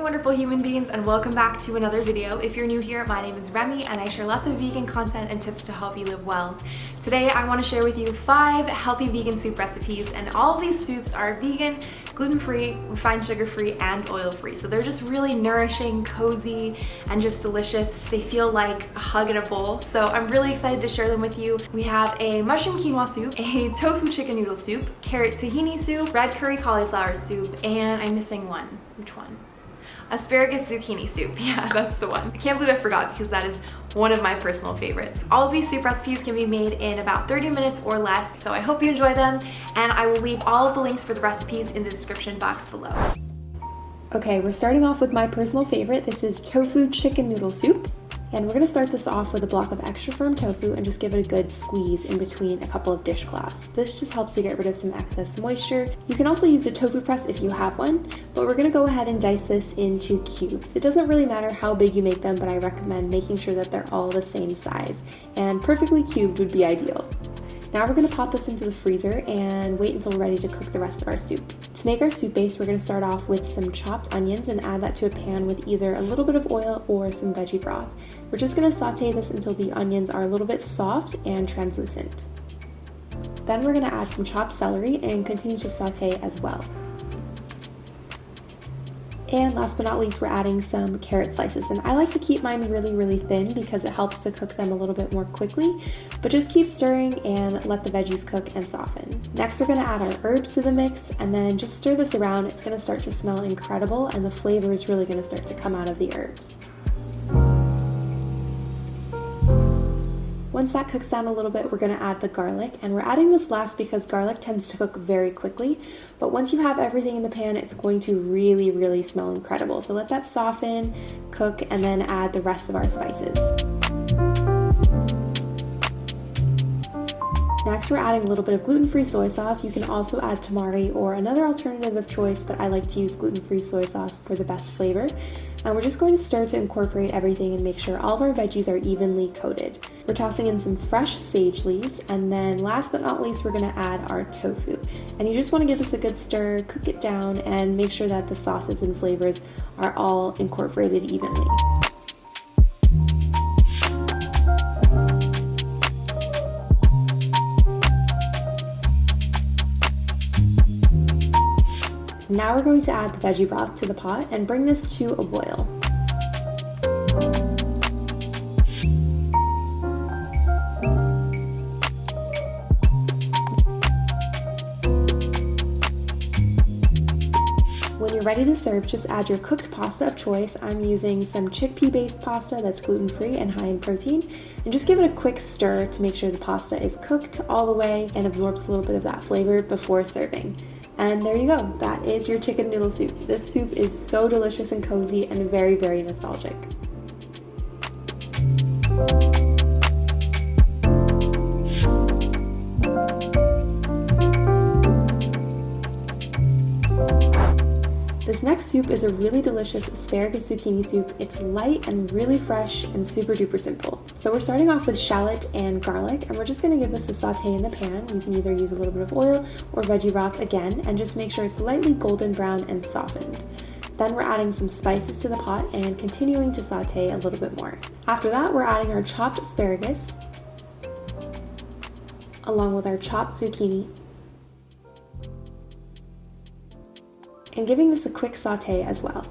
wonderful human beings, and welcome back to another video. If you're new here, my name is Remy and I share lots of vegan content and tips to help you live well. Today I want to share with you 5 healthy vegan soup recipes, and all of these soups are vegan, gluten-free, refined sugar-free, and oil-free. So they're just really nourishing, cozy, and just delicious. They feel like a hug in a bowl. So I'm really excited to share them with you. We have a mushroom quinoa soup, a tofu chicken noodle soup, carrot tahini soup, red curry cauliflower soup, and I'm missing one. Which one? Asparagus zucchini soup. Yeah, that's the one. I can't believe I forgot because that is one of my personal favorites. All of these soup recipes can be made in about 30 minutes or less, so I hope you enjoy them, and I will leave all of the links for the recipes in the description box below. Okay, we're starting off with my personal favorite. This is tofu chicken noodle soup. And we're going to start this off with a block of extra firm tofu and just give it a good squeeze in between a couple of dishcloths. This just helps to get rid of some excess moisture. You can also use a tofu press if you have one, but we're going to go ahead and dice this into cubes. It doesn't really matter how big you make them, but I recommend making sure that they're all the same size, and perfectly cubed would be ideal. Now we're going to pop this into the freezer and wait until we're ready to cook the rest of our soup. To make our soup base, we're going to start off with some chopped onions and add that to a pan with either a little bit of oil or some veggie broth. We're just going to saute this until the onions are a little bit soft and translucent. Then we're going to add some chopped celery and continue to saute as well. And last but not least, we're adding some carrot slices, and I like to keep mine really thin because it helps to cook them a little bit more quickly, but just keep stirring and let the veggies cook and soften. Next, we're going to add our herbs to the mix and then just stir this around. It's going to start to smell incredible, and the flavor is really going to start to come out of the herbs. Once that cooks down a little bit, we're going to add the garlic, and we're adding this last because garlic tends to cook very quickly, but once you have everything in the pan, it's going to really smell incredible. So let that soften, cook, and then add the rest of our spices. Next, we're adding a little bit of gluten-free soy sauce. You can also add tamari or another alternative of choice, but I like to use gluten-free soy sauce for the best flavor. And we're just going to stir to incorporate everything and make sure all of our veggies are evenly coated. We're tossing in some fresh sage leaves, and then last but not least, we're going to add our tofu. And you just want to give this a good stir, cook it down, and make sure that the sauces and flavors are all incorporated evenly. Now we're going to add the veggie broth to the pot and bring this to a boil. When you're ready to serve, just add your cooked pasta of choice. I'm using some chickpea-based pasta that's gluten-free and high in protein, and just give it a quick stir to make sure the pasta is cooked all the way and absorbs a little bit of that flavor before serving. And there you go, that is your chicken noodle soup. This soup is so delicious and cozy and very nostalgic. This next soup is a really delicious asparagus zucchini soup. It's light and really fresh and super duper simple. So we're starting off with shallot and garlic, and we're just going to give this a saute in the pan. You can either use a little bit of oil or veggie broth again, and just make sure it's lightly golden brown and softened. Then we're adding some spices to the pot and continuing to saute a little bit more. After that, we're adding our chopped asparagus along with our chopped zucchini, and giving this a quick saute as well.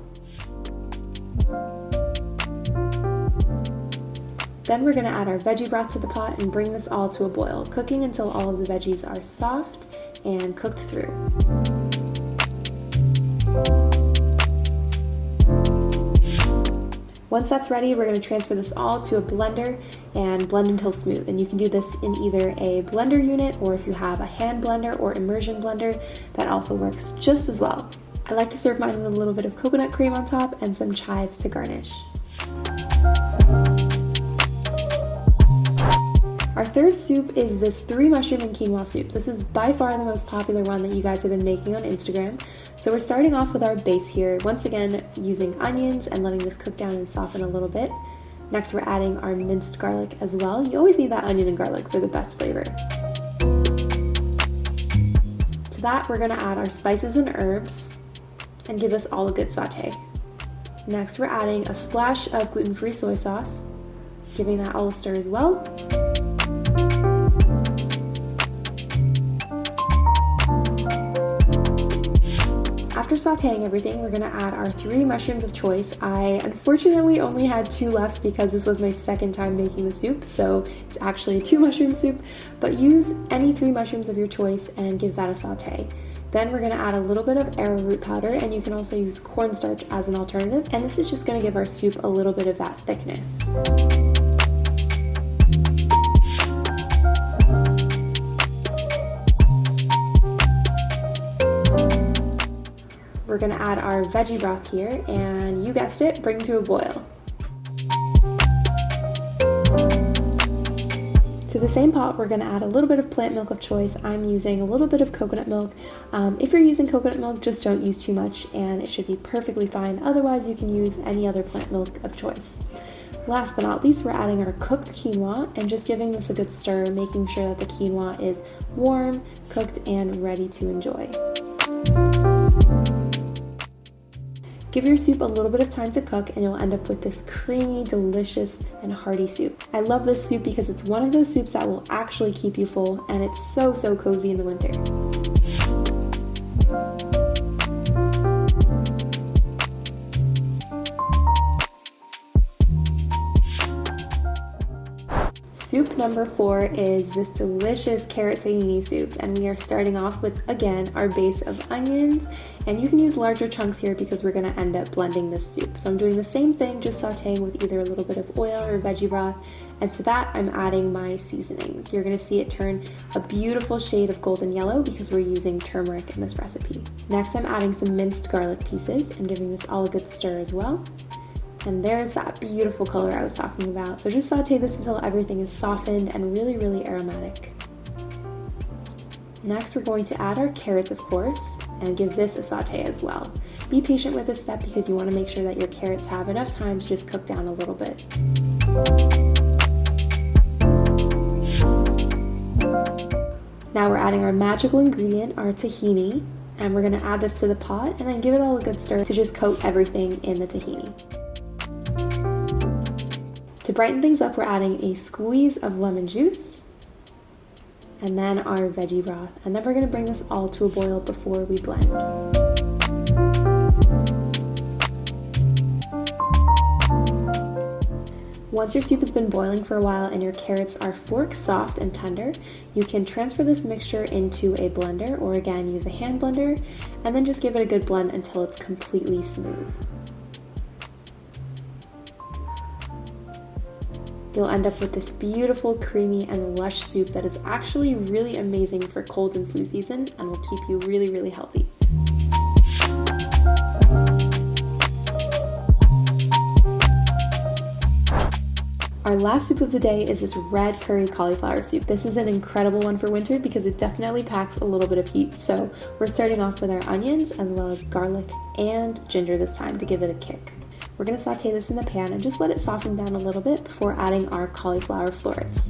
Then we're going to add our veggie broth to the pot and bring this all to a boil, cooking until all of the veggies are soft and cooked through. Once that's ready, we're going to transfer this all to a blender and blend until smooth. And you can do this in either a blender unit, or if you have a hand blender or immersion blender, that also works just as well. I like to serve mine with a little bit of coconut cream on top and some chives to garnish. Our third soup is this 3 mushroom and quinoa soup. This is by far the most popular one that you guys have been making on Instagram. So we're starting off with our base here, once again using onions and letting this cook down and soften a little bit. Next, we're adding our minced garlic as well. You always need that onion and garlic for the best flavor. To that, we're going to add our spices and herbs and give this all a good saute. Next, we're adding a splash of gluten-free soy sauce, giving that all a stir as well. After sauteing everything, we're gonna add our 3 mushrooms of choice. I unfortunately only had 2 left because this was my second time making the soup, so it's actually a 2 mushroom soup, but use any 3 mushrooms of your choice and give that a saute. Then we're gonna add a little bit of arrowroot powder, and you can also use cornstarch as an alternative, and this is just gonna give our soup a little bit of that thickness. We're gonna add our veggie broth here, and you guessed it, bring to a boil. To the same pot, we're gonna add a little bit of plant milk of choice. I'm using a little bit of coconut milk. If you're using coconut milk, just don't use too much, and it should be perfectly fine. Otherwise, you can use any other plant milk of choice. Last but not least, we're adding our cooked quinoa and just giving this a good stir, making sure that the quinoa is warm, cooked, and ready to enjoy. Give your soup a little bit of time to cook and you'll end up with this creamy, delicious, and hearty soup. I love this soup because it's one of those soups that will actually keep you full, and it's so cozy in the winter. Soup number 4 is this delicious carrot tahini soup, and we are starting off with, again, our base of onions, and you can use larger chunks here because we're going to end up blending this soup. So I'm doing the same thing, just sauteing with either a little bit of oil or veggie broth, and to that I'm adding my seasonings. You're going to see it turn a beautiful shade of golden yellow because we're using turmeric in this recipe. Next, I'm adding some minced garlic pieces and giving this all a good stir as well. And there's that beautiful color I was talking about. So just saute this until everything is softened and really aromatic. Next, we're going to add our carrots, of course, and give this a saute as well. Be patient with this step because you want to make sure that your carrots have enough time to just cook down a little bit. Now we're adding our magical ingredient, our tahini, and we're going to add this to the pot and then give it all a good stir to just coat everything in the tahini. To brighten things up, we're adding a squeeze of lemon juice and then our veggie broth. And then we're going to bring this all to a boil before we blend. Once your soup has been boiling for a while and your carrots are fork soft and tender, you can transfer this mixture into a blender, or again, use a hand blender, and then just give it a good blend until it's completely smooth. You'll end up with this beautiful, creamy, and lush soup that is actually really amazing for cold and flu season and will keep you really healthy. Our last soup of the day is this red curry cauliflower soup. This is an incredible one for winter because it definitely packs a little bit of heat. So we're starting off with our onions as well as garlic and ginger this time to give it a kick. We're going to saute this in the pan and just let it soften down a little bit before adding our cauliflower florets.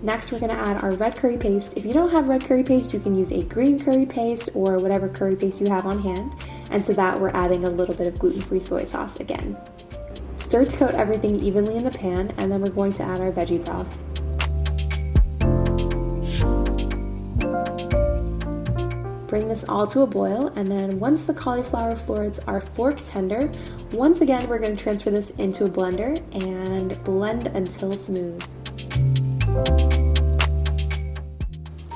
Next, we're going to add our red curry paste. If you don't have red curry paste, you can use a green curry paste or whatever curry paste you have on hand. And to that, we're adding a little bit of gluten-free soy sauce again. Stir to coat everything evenly in the pan, and then we're going to add our veggie broth. Bring this all to a boil, and then once the cauliflower florets are fork tender, once again we're going to transfer this into a blender and blend until smooth.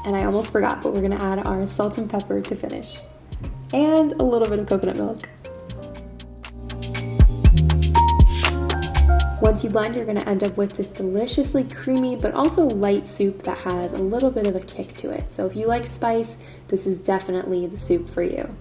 And I almost forgot, but we're going to add our salt and pepper to finish, and a little bit of coconut milk. Once you blend, you're going to end up with this deliciously creamy but also light soup that has a little bit of a kick to it. So if you like spice, this is definitely the soup for you.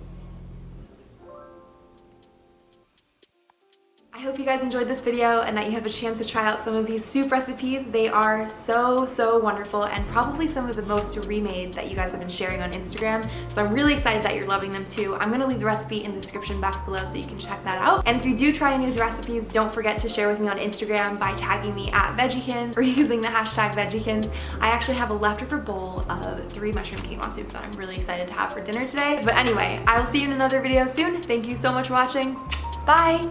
hope you guys enjoyed this video and that you have a chance to try out some of these soup recipes. They are so wonderful and probably some of the most remade that you guys have been sharing on Instagram. So I'm really excited that you're loving them too. I'm gonna leave the recipe in the description box below so you can check that out. And if you do try any of the recipes, don't forget to share with me on Instagram by tagging me at Veggiekins or using the hashtag Veggiekins. I actually have a leftover bowl of 3 mushroom quinoa soup that I'm really excited to have for dinner today. But anyway, I will see you in another video soon. Thank you so much for watching. Bye!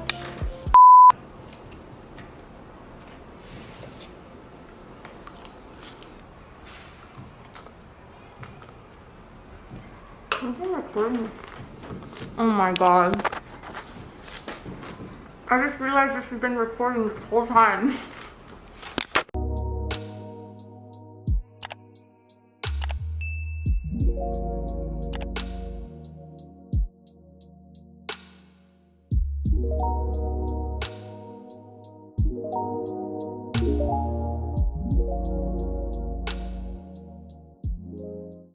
Oh my god. I just realized this has been recording this whole time.